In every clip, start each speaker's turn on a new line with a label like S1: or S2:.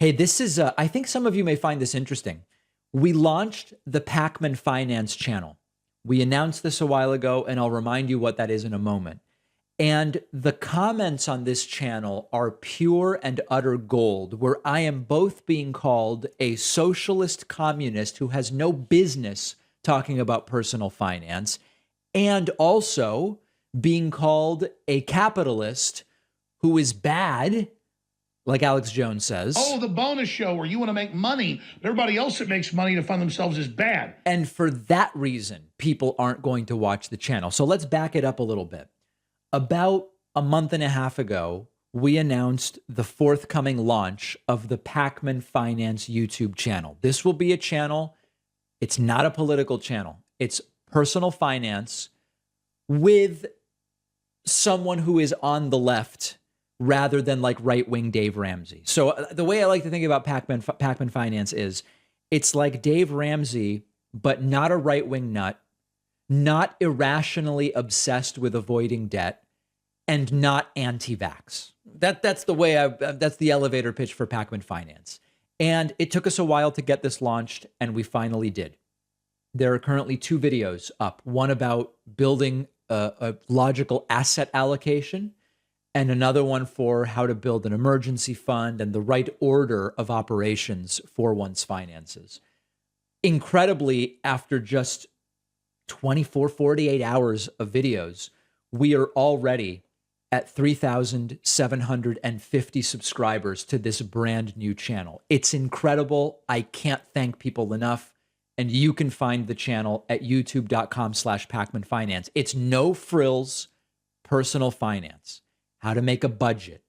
S1: Hey, this is, I think some of you may find this interesting. We launched the PacMan Finance channel. We announced this a while ago, and I'll remind you what that is in a moment. And the comments on this channel are pure and utter gold, where I am both being called a socialist communist who has no business talking about personal finance, and also being called a capitalist who is bad, like Alex Jones says.
S2: Oh, the bonus show where you want to make money, but everybody else that makes money to fund themselves is bad.
S1: And for that reason, people aren't going to watch the channel. So let's back it up a little bit. About a month and a half ago, we announced the forthcoming launch of the PacMan Finance YouTube channel. This will be a channel. It's not a political channel. It's personal finance with someone who is on the left rather than like right-wing Dave Ramsey. So the way I like to think about PacMan Finance is it's like Dave Ramsey, but not a right-wing nut, not irrationally obsessed with avoiding debt, and not anti-vax. That's the way that's the elevator pitch for PacMan Finance. And it took us a while to get this launched, and we finally did. There are currently 2 videos up, one about building a logical asset allocation, and another one for how to build an emergency fund and the right order of operations for one's finances. Incredibly, after just 24, 48 hours of videos, we are already at 3,750 subscribers to this brand new channel. It's incredible. I can't thank people enough. And you can find the channel at youtube.com/PacMan Finance. It's no frills, personal finance, how to make a budget,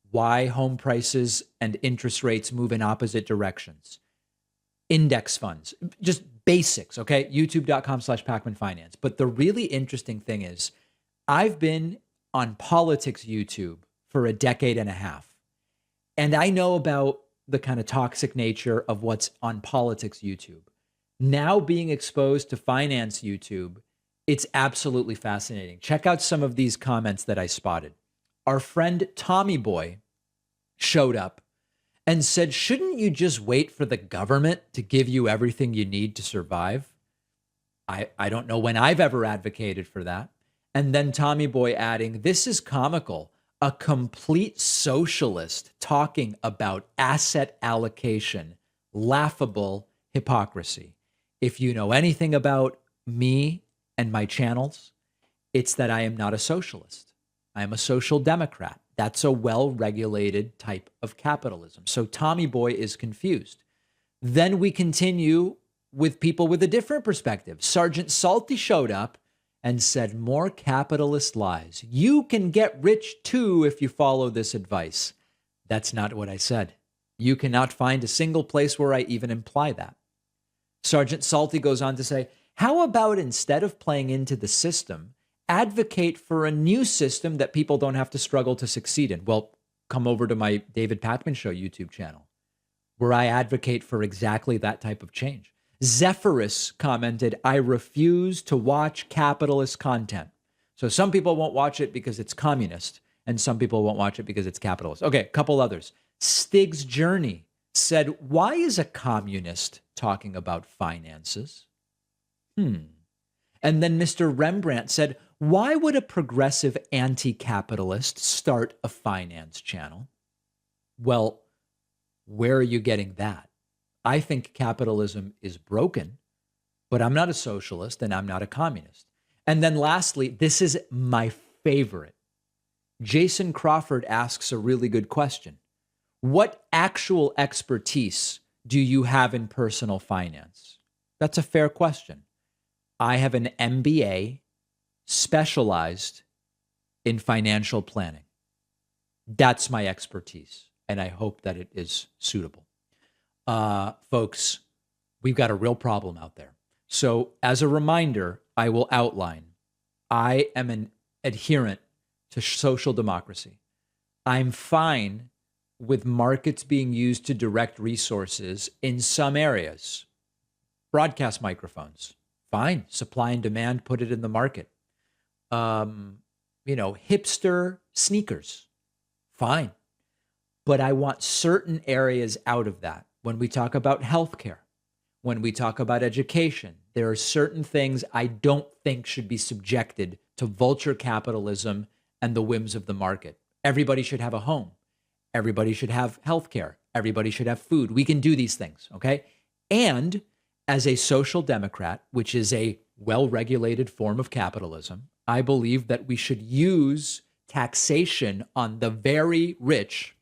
S1: why home prices and interest rates move in opposite directions, index funds, just basics, okay? youtube.com/PacMan Finance. But the really interesting thing is I've been on politics YouTube for a decade and a half. And I know about the kind of toxic nature of what's on politics YouTube. Now being exposed to finance YouTube, it's absolutely fascinating. Check out some of these comments that I spotted. Our friend Tommy Boy showed up and said, shouldn't you just wait for the government to give you everything you need to survive? I don't know when I've ever advocated for that. And then Tommy Boy adding, this is comical, a complete socialist talking about asset allocation, laughable hypocrisy. If you know anything about me and my channels, it's that I am not a socialist. I am a social democrat. That's a well-regulated type of capitalism. So Tommy Boy is confused. Then we continue with people with a different perspective. Sergeant Salty showed up and said, more capitalist lies. You can get rich too if you follow this advice. That's not what I said. You cannot find a single place where I even imply that. Sergeant Salty goes on to say, how about instead of playing into the system, advocate for a new system that people don't have to struggle to succeed in? Well, come over to my David Pakman Show YouTube channel, where I advocate for exactly that type of change. Zephyrus commented, I refuse to watch capitalist content. So some people won't watch it because it's communist, and some people won't watch it because it's capitalist. Okay, a couple others. Stig's Journey said, why is a communist talking about finances? And then Mr. Rembrandt said, why would a progressive anti-capitalist start a finance channel? Well, where are you getting that? I think capitalism is broken, but I'm not a socialist and I'm not a communist. And then lastly, this is my favorite. Jason Crawford asks a really good question. What actual expertise do you have in personal finance? That's a fair question. I have an MBA specialized in financial planning. That's my expertise, and I hope that it is suitable. Folks, we've got a real problem out there. So as a reminder, I will outline, I am an adherent to social democracy. I'm fine with markets being used to direct resources in some areas. Broadcast microphones, fine. Supply and demand, put it in the market. Hipster sneakers, fine. But I want certain areas out of that. When we talk about healthcare, when we talk about education, there are certain things I don't think should be subjected to vulture capitalism and the whims of the market. Everybody should have a home. Everybody should have healthcare. Everybody should have food. We can do these things, okay? And as a social democrat, which is a well-regulated form of capitalism, I believe that we should use taxation on the very rich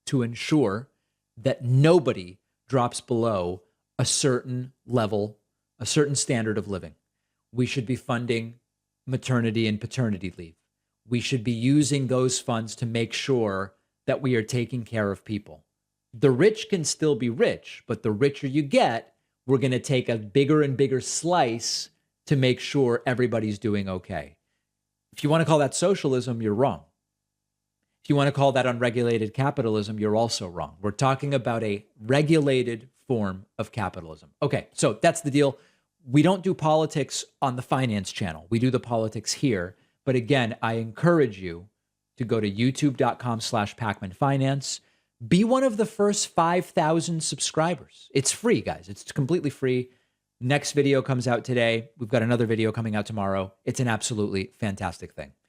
S1: to ensure that nobody drops below a certain level, a certain standard of living. We should be funding maternity and paternity leave. We should be using those funds to make sure that we are taking care of people. The rich can still be rich, but the richer you get, we're going to take a bigger and bigger slice to make sure everybody's doing okay. If you want to call that socialism, you're wrong. If you want to call that unregulated capitalism, you're also wrong. We're talking about a regulated form of capitalism. Okay, so that's the deal. We don't do politics on the finance channel. We do the politics here. But again, I encourage you to go to youtube.com/PacMan Finance. Be one of the first 5,000 subscribers. It's free, guys. It's completely free. Next video comes out today. We've got another video coming out tomorrow. It's an absolutely fantastic thing.